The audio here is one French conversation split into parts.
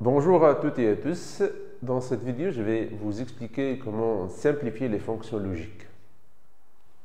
Bonjour à toutes et à tous. Dans cette vidéo, je vais vous expliquer comment simplifier les fonctions logiques.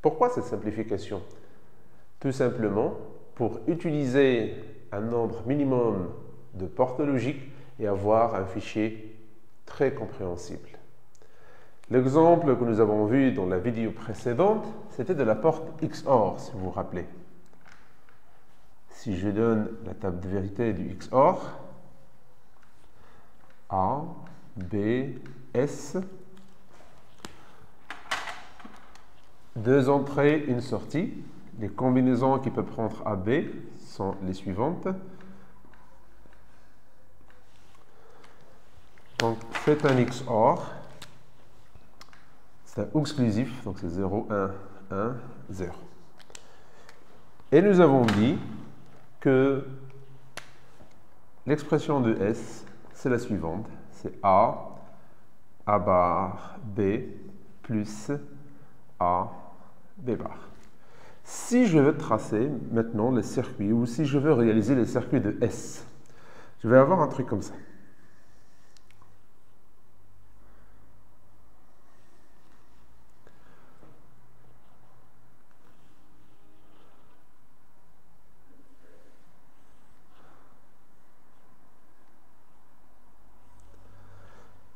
Pourquoi cette simplification? Tout simplement pour utiliser un nombre minimum de portes logiques et avoir un fichier très compréhensible. L'exemple que nous avons vu dans la vidéo précédente, c'était de la porte XOR, si vous vous rappelez. Si je donne la table de vérité du XOR, A, B, S, deux entrées, une sortie. Les combinaisons qui peuvent prendre A, B sont les suivantes. Donc, c'est un XOR. C'est un exclusif, donc c'est 0, 1, 1, 0. Et nous avons dit que l'expression de S, c'est la suivante. C'est A bar B plus A, B bar. Si je veux tracer maintenant les circuits, ou si je veux réaliser les circuits de S, je vais avoir un truc comme ça.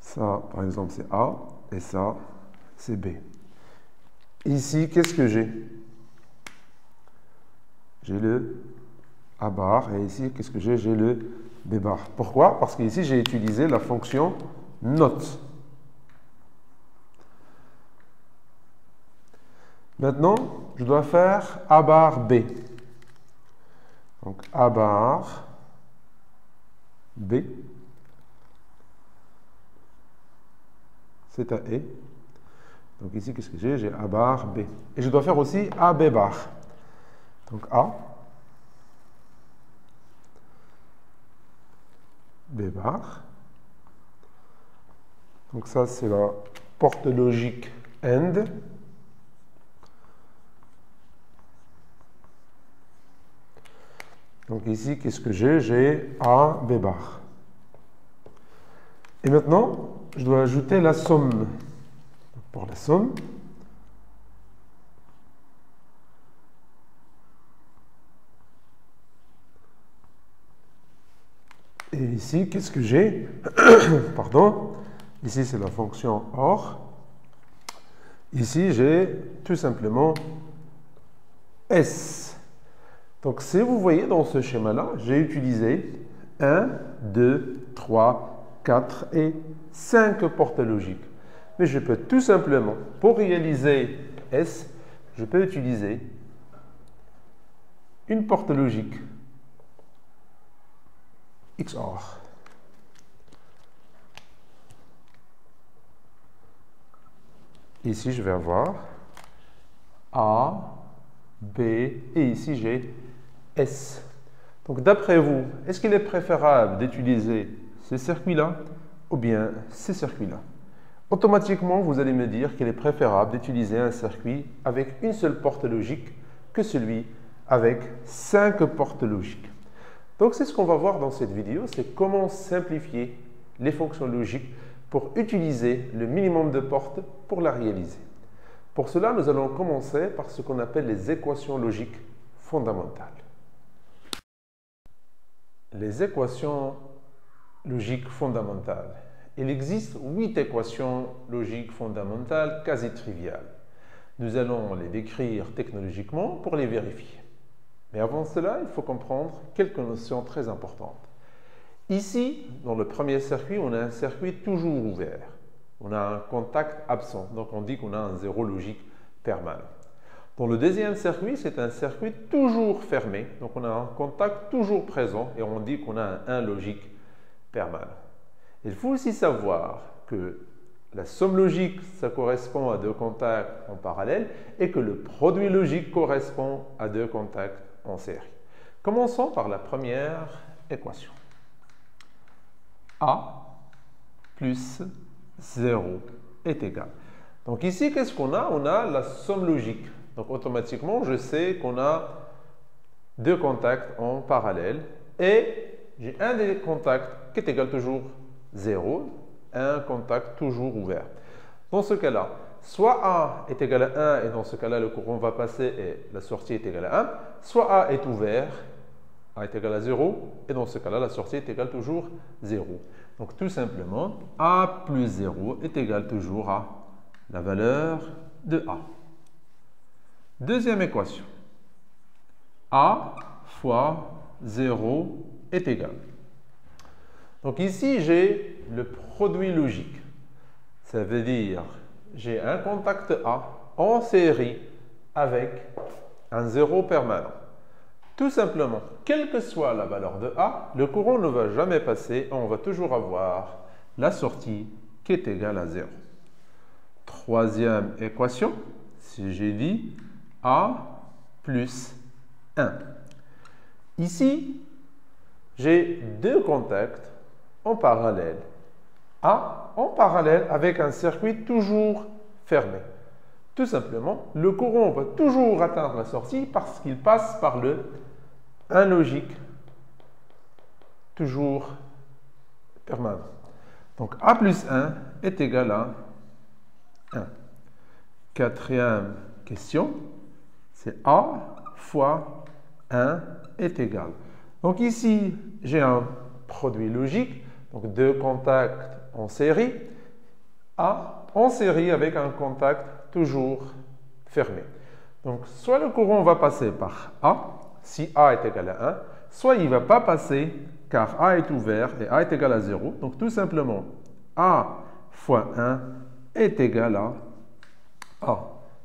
Ça, par exemple, c'est A, et ça, c'est B. Ici, qu'est-ce que j'ai? J'ai le A bar, et ici, qu'est-ce que j'ai? J'ai le B bar. Pourquoi? Parce qu'ici, j'ai utilisé la fonction note. Maintenant, je dois faire A bar B. Donc, A bar B. C'est à E. Donc ici, qu'est-ce que j'ai? J'ai A bar B. Et je dois faire aussi A B bar. Donc A, B bar. Donc ça, c'est la porte logique AND. Donc ici, qu'est-ce que j'ai? J'ai A, B bar. Et maintenant, je dois ajouter la somme. Pour la somme, et ici, qu'est-ce que j'ai? Pardon. Ici, c'est la fonction OR. Ici, j'ai tout simplement S. Donc, si vous voyez dans ce schéma-là, j'ai utilisé 1, 2, 3, 4 et 5 portes logiques. Mais je peux tout simplement, pour réaliser S, je peux utiliser une porte logique XOR. Ici, je vais avoir A, B, et ici, j'ai S. Donc, d'après vous, est-ce qu'il est préférable d'utiliser ces circuits-là ou bien ces circuits-là? Automatiquement, vous allez me dire qu'il est préférable d'utiliser un circuit avec une seule porte logique que celui avec 5 portes logiques. Donc, c'est ce qu'on va voir dans cette vidéo, c'est comment simplifier les fonctions logiques pour utiliser le minimum de portes pour la réaliser. Pour cela, nous allons commencer par ce qu'on appelle les équations logiques fondamentales. Les équations logiques fondamentales. Il existe 8 équations logiques fondamentales quasi triviales. Nous allons les décrire technologiquement pour les vérifier. Mais avant cela, il faut comprendre quelques notions très importantes. Ici, dans le premier circuit, on a un circuit toujours ouvert. On a un contact absent, donc on dit qu'on a un zéro logique permanent. Dans le deuxième circuit, c'est un circuit toujours fermé, donc on a un contact toujours présent et on dit qu'on a un 1 logique permanent. Il faut aussi savoir que la somme logique, ça correspond à deux contacts en parallèle et que le produit logique correspond à deux contacts en série. Commençons par la première équation. A plus 0 est égal. Donc ici, qu'est-ce qu'on a? On a la somme logique. Donc automatiquement, je sais qu'on a deux contacts en parallèle et j'ai un des contacts qui est égal toujours 0, un contact toujours ouvert. Dans ce cas-là, soit A est égal à 1 et dans ce cas-là, le courant va passer et la sortie est égale à 1, soit A est ouvert, A est égal à 0 et dans ce cas-là, la sortie est égale toujours 0. Donc tout simplement, A plus 0 est égal toujours à la valeur de A. Deuxième équation. A fois 0 est égal. Donc ici, j'ai le produit logique. Ça veut dire, j'ai un contact A en série avec un 0 permanent. Tout simplement, quelle que soit la valeur de A, le courant ne va jamais passer et on va toujours avoir la sortie qui est égale à 0. Troisième équation, si j'ai dit A plus 1. Ici, j'ai deux contacts en parallèle. A en parallèle avec un circuit toujours fermé. Tout simplement, le courant va toujours atteindre la sortie parce qu'il passe par le 1 logique toujours permanent. Donc A plus 1 est égal à 1. Quatrième question, c'est A fois 1 est égal. Donc ici, j'ai un produit logique, donc deux contacts en série, A en série avec un contact toujours fermé. Donc soit le courant va passer par A, si A est égal à 1, soit il ne va pas passer car A est ouvert et A est égal à 0. Donc tout simplement, A fois 1 est égal à A.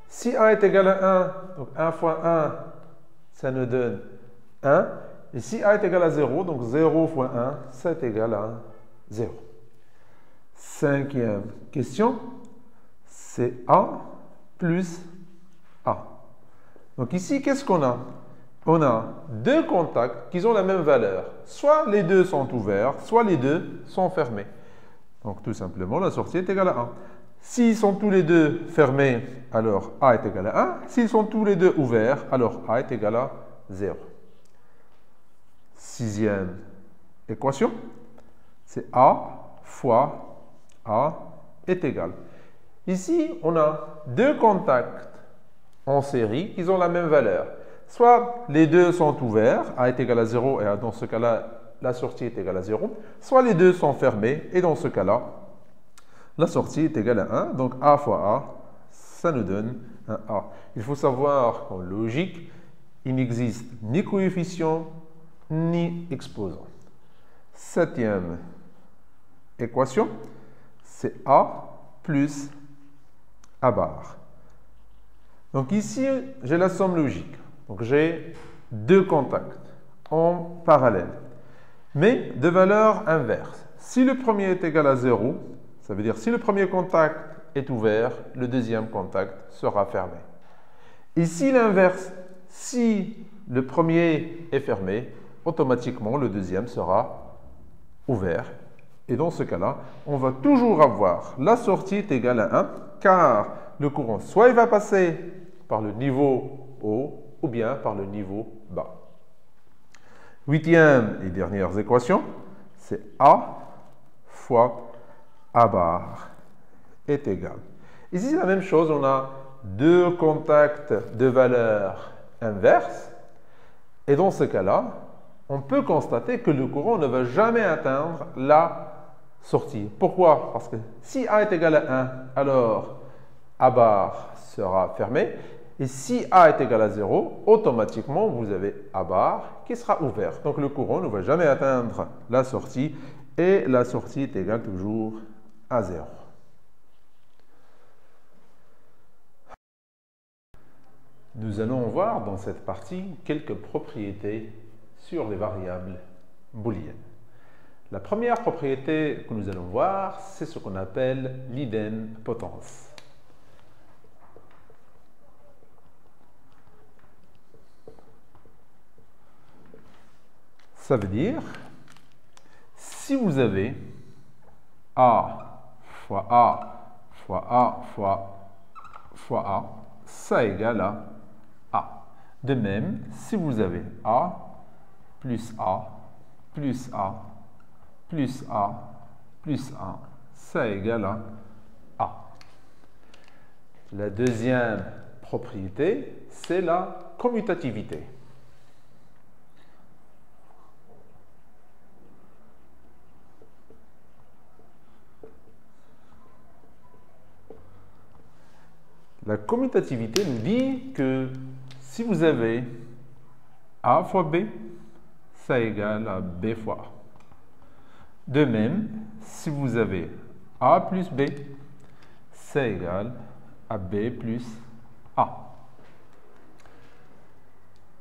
Si A est égal à 1, donc 1 fois 1, ça nous donne 1. Et si A est égal à 0, donc 0 fois 1, c'est égal à 0. Cinquième question, c'est A plus A. Donc ici, qu'est-ce qu'on a? On a deux contacts qui ont la même valeur. Soit les deux sont ouverts, soit les deux sont fermés. Donc tout simplement, la sortie est égale à 1. S'ils sont tous les deux fermés, alors A est égal à 1. S'ils sont tous les deux ouverts, alors A est égal à 0. Sixième équation, c'est A fois A est égal. Ici, on a deux contacts en série qui ont la même valeur. Soit les deux sont ouverts, A est égal à 0 et dans ce cas-là, la sortie est égale à 0. Soit les deux sont fermés et dans ce cas-là, la sortie est égale à 1. Donc A fois A, ça nous donne un A. Il faut savoir qu'en logique, il n'existe ni coefficient ni exposant. Septième équation, c'est A plus A bar. Donc ici, j'ai la somme logique. Donc j'ai deux contacts en parallèle, mais de valeur inverse. Si le premier est égal à 0, ça veut dire si le premier contact est ouvert, le deuxième contact sera fermé. Ici, l'inverse, si le premier est fermé, automatiquement le deuxième sera ouvert. Et dans ce cas-là, on va toujours avoir la sortie est égale à 1, car le courant, soit il va passer par le niveau haut, ou bien par le niveau bas. Huitième et dernière équation, c'est A fois A bar est égal. Ici, c'est la même chose, on a deux contacts de valeur inverse. Et dans ce cas-là, on peut constater que le courant ne va jamais atteindre la sortie. Pourquoi? Parce que si A est égal à 1, alors A bar sera fermé. Et si A est égal à 0, automatiquement, vous avez A bar qui sera ouvert. Donc le courant ne va jamais atteindre la sortie et la sortie est égale toujours à 0. Nous allons voir dans cette partie quelques propriétés sur les variables booléennes. La première propriété que nous allons voir, c'est ce qu'on appelle l'idempotence. Ça veut dire, si vous avez A fois A fois A fois A, ça égale à A. De même, si vous avez A plus A plus A plus A plus A, ça égale à A. La deuxième propriété, c'est la commutativité. La commutativité nous dit que si vous avez A fois B, ça égale à B fois A. De même, si vous avez A plus B, ça égale à B plus A.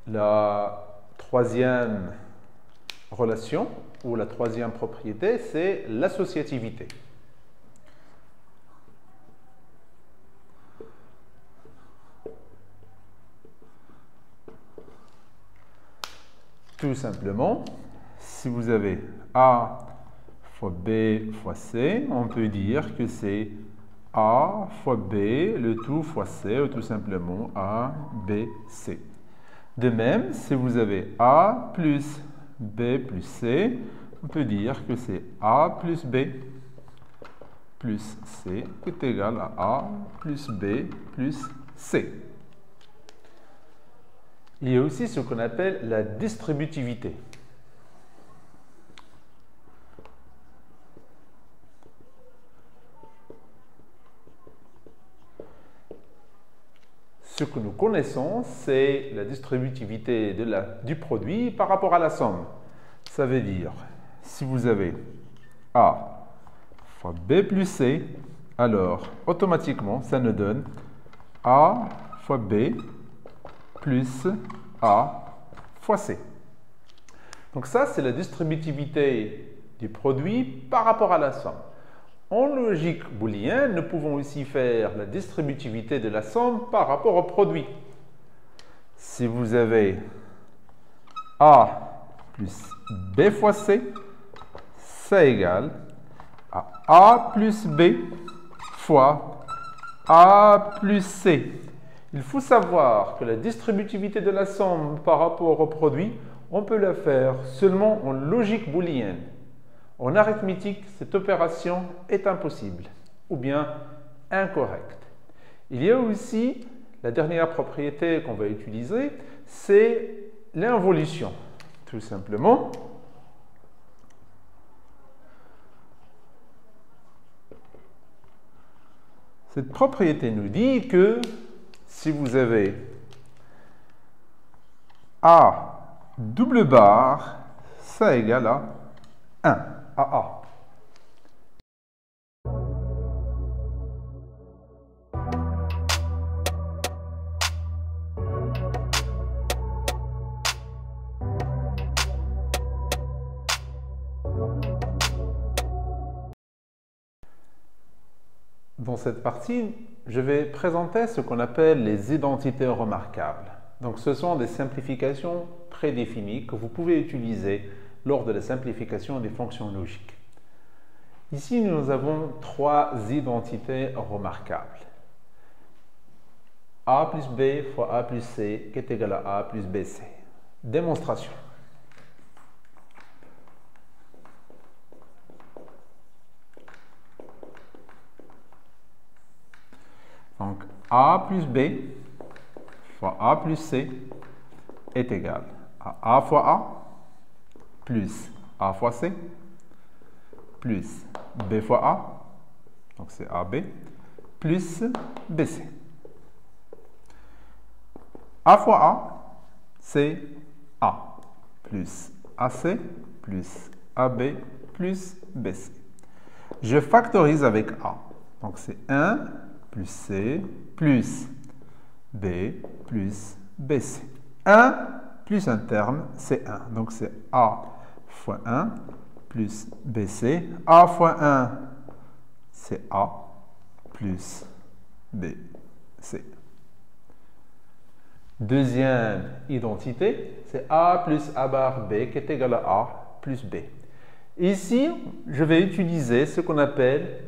La troisième relation, ou la troisième propriété, c'est l'associativité. Tout simplement, si vous avez A fois B fois C, on peut dire que c'est A fois B, le tout fois C, ou tout simplement A, B, C. De même, si vous avez A plus B plus C, on peut dire que c'est A plus B plus C qui est égal à A plus B plus C. Il y a aussi ce qu'on appelle la distributivité. Ce que nous connaissons, c'est la distributivité du produit par rapport à la somme. Ça veut dire, si vous avez A fois B plus C, alors automatiquement, ça nous donne A fois B plus A fois C. Donc ça, c'est la distributivité du produit par rapport à la somme. En logique booléenne, nous pouvons aussi faire la distributivité de la somme par rapport au produit. Si vous avez A plus B fois C, ça égale à A plus B fois A plus C. Il faut savoir que la distributivité de la somme par rapport au produit, on peut la faire seulement en logique booléenne. En arithmétique, cette opération est impossible ou bien incorrecte. Il y a aussi la dernière propriété qu'on va utiliser, c'est l'involution. Tout simplement, cette propriété nous dit que si vous avez A double barre, ça égale à 1, à A. Dans cette partie, je vais présenter ce qu'on appelle les identités remarquables. Donc, ce sont des simplifications prédéfinies que vous pouvez utiliser lors de la simplification des fonctions logiques. Ici, nous avons trois identités remarquables. A plus B fois A plus C qui est égal à A plus BC. Démonstration. Donc, A plus B fois A plus C est égal à A fois A plus A fois C plus B fois A, donc c'est AB, plus BC. A fois A, c'est A, plus AC, plus AB, plus BC. Je factorise avec A, donc c'est 1 plus C, plus B, plus BC. 1 plus un terme, c'est 1. Donc c'est A fois 1 plus BC. A fois 1, c'est A plus BC. Deuxième identité, c'est A plus A bar B qui est égal à A plus B. Ici, je vais utiliser ce qu'on appelle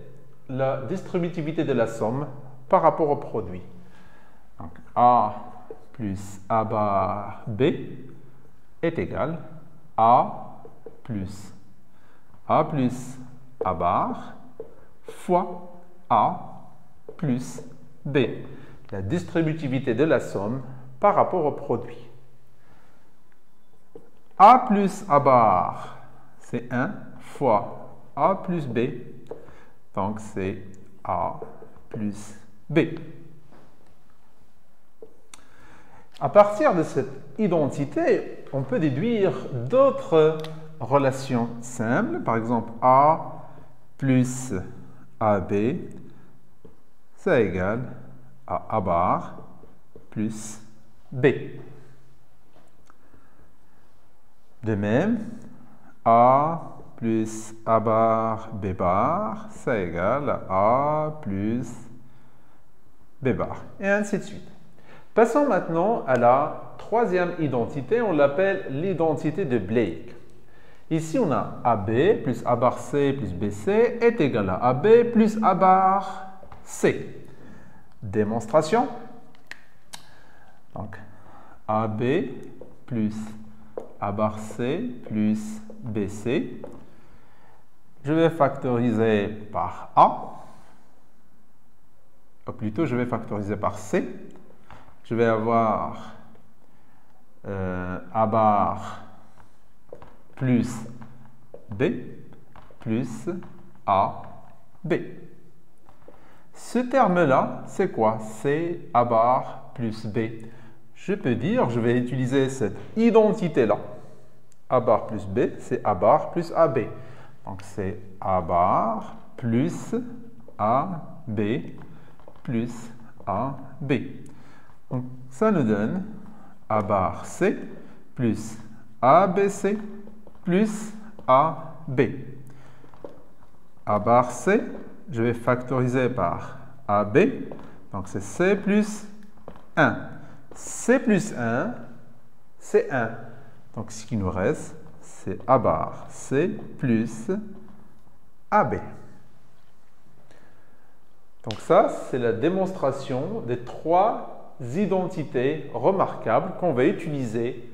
la distributivité de la somme par rapport au produit. Donc, A plus A bar B est égal à A plus A plus A bar fois A plus B. La distributivité de la somme par rapport au produit. A plus A bar, c'est 1 fois A plus B. Donc, c'est A plus B. À partir de cette identité, on peut déduire d'autres relations simples. Par exemple, A plus AB, ça égale à A bar plus B. De même, A plus A bar B bar, ça égale à A plus B bar, et ainsi de suite. Passons maintenant à la troisième identité, on l'appelle l'identité de Blake. Ici, on a AB plus A bar C plus BC est égal à AB plus A bar C. Démonstration. Donc, AB plus A bar C plus BC. Je vais factoriser par A. Ou plutôt, je vais factoriser par C. Je vais avoir A bar plus B plus A B. Ce terme-là, c'est quoi? C'est A bar plus B. Je peux dire, je vais utiliser cette identité-là. A bar plus B, c'est A bar plus AB. Donc, c'est A bar plus AB plus AB. Donc, ça nous donne A bar C plus ABC plus AB. A bar C, je vais factoriser par AB. Donc, c'est C plus 1. C plus 1, c'est 1. Donc, ce qui nous reste, c'est A bar C plus AB. Donc, ça, c'est la démonstration des trois identités remarquables qu'on va utiliser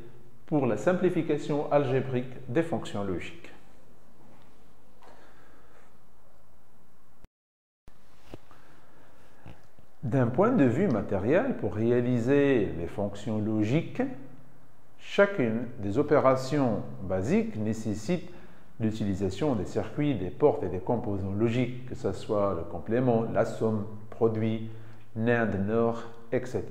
pour la simplification algébrique des fonctions logiques. D'un point de vue matériel, pour réaliser les fonctions logiques, chacune des opérations basiques nécessite l'utilisation des circuits, des portes et des composants logiques, que ce soit le complément, la somme, produit, NAND, NOR, etc.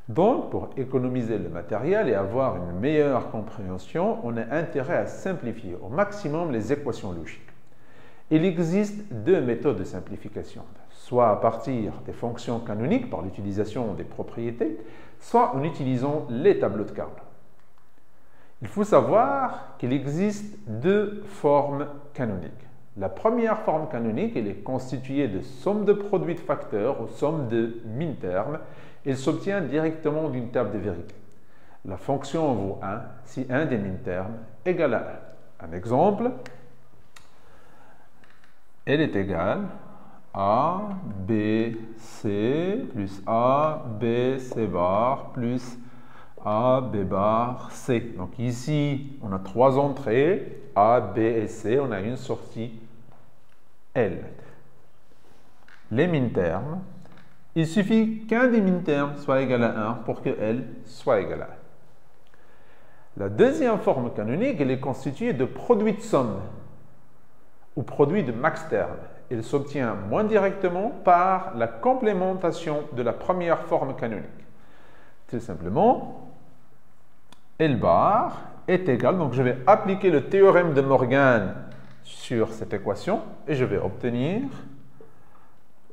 Donc, pour économiser le matériel et avoir une meilleure compréhension, on a intérêt à simplifier au maximum les équations logiques. Il existe deux méthodes de simplification, soit à partir des fonctions canoniques par l'utilisation des propriétés, soit en utilisant les tableaux de Carnot. Il faut savoir qu'il existe deux formes canoniques. La première forme canonique, elle est constituée de somme de produits de facteurs ou somme de min-termes. Elle s'obtient directement d'une table de vérité. La fonction vaut 1 si un des min-termes égale à 1. Un exemple, elle est égale à B, C plus A, B, C bar plus A, B bar, C. Donc ici, on a trois entrées, A, B et C. On a une sortie L. Les min-termes, il suffit qu'un des min-termes soit égal à 1 pour que L soit égal à 1. La deuxième forme canonique, elle est constituée de produit de somme ou produit de max-terme. Elle s'obtient moins directement par la complémentation de la première forme canonique. Tout simplement, L bar est égal, donc je vais appliquer le théorème de Morgan sur cette équation et je vais obtenir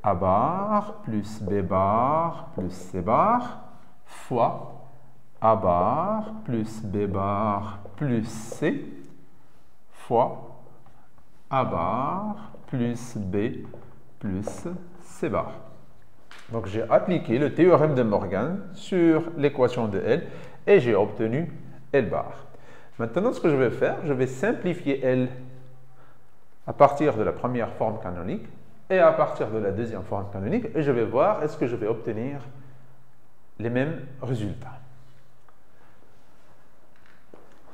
A bar plus B bar plus C bar fois A bar plus B bar plus C fois A bar plus B plus C bar. Donc j'ai appliqué le théorème de Morgan sur l'équation de L et j'ai obtenu L bar. Maintenant, ce que je vais faire, je vais simplifier L à partir de la première forme canonique et à partir de la deuxième forme canonique et je vais voir est-ce que je vais obtenir les mêmes résultats.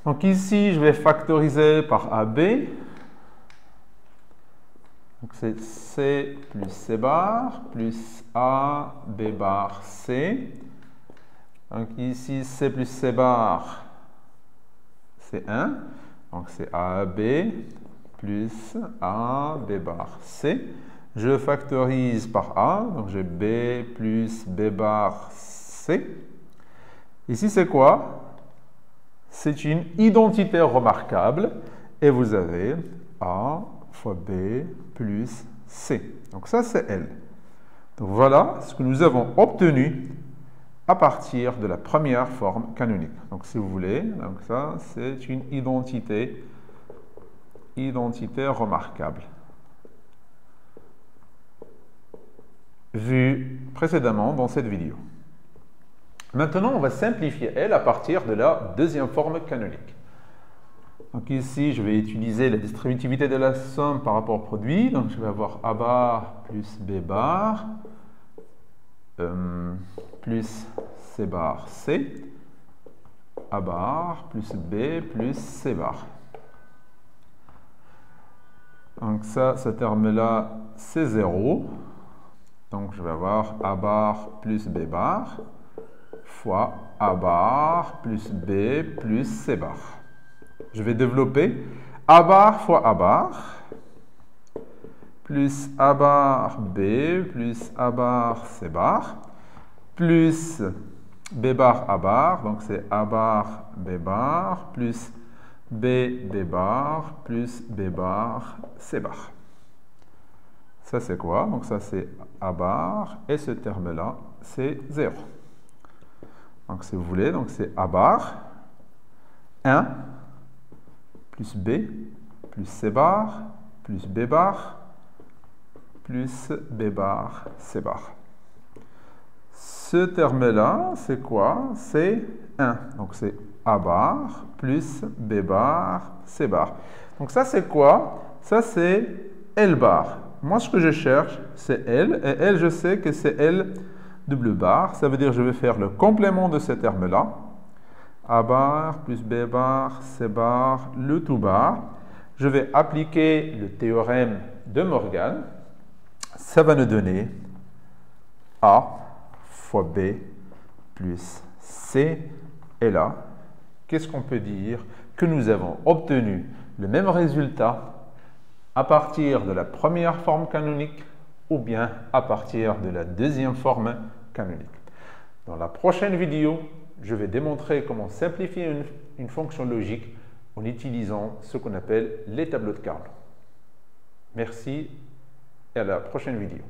Donc ici, je vais factoriser par AB. Donc c'est C plus C bar plus A, B bar, C. Donc ici, C plus C bar, c'est 1. Donc c'est A, B plus A, B bar, C. Je factorise par A, donc j'ai B plus B bar, C. Ici, c'est quoi? C'est une identité remarquable. Et vous avez A fois B plus C. Donc ça, c'est L. Donc voilà ce que nous avons obtenu à partir de la première forme canonique. Donc si vous voulez, donc ça, c'est une identité remarquable, vue précédemment dans cette vidéo. Maintenant, on va simplifier L à partir de la deuxième forme canonique. Donc ici, je vais utiliser la distributivité de la somme par rapport au produit. Donc je vais avoir A bar plus B bar plus C bar C. A bar plus B plus C bar. Donc ça, ce terme-là, c'est 0. Donc je vais avoir A bar plus B bar fois A bar plus B plus C bar. Je vais développer A bar fois A bar plus A bar B plus A bar C bar plus B bar A bar, donc c'est A bar B bar plus B bar plus B bar C bar. Ça c'est quoi? Donc ça c'est A bar et ce terme-là c'est 0. Donc si vous voulez, donc c'est A bar 1 plus B, plus C bar, plus B bar, plus B bar, C bar. Ce terme-là, c'est quoi? C'est 1. Donc c'est A bar, plus B bar, C bar. Donc ça, c'est quoi? Ça, c'est L bar. Moi, ce que je cherche, c'est L. Et L, je sais que c'est L double bar. Ça veut dire que je vais faire le complément de ce terme-là. A bar plus B bar, C bar, le tout bar. Je vais appliquer le théorème de Morgan. Ça va nous donner A fois B plus C. Et là, qu'est-ce qu'on peut dire? Que nous avons obtenu le même résultat à partir de la première forme canonique ou bien à partir de la deuxième forme canonique. Dans la prochaine vidéo, je vais démontrer comment simplifier une fonction logique en utilisant ce qu'on appelle les tableaux de Carnot. Merci et à la prochaine vidéo.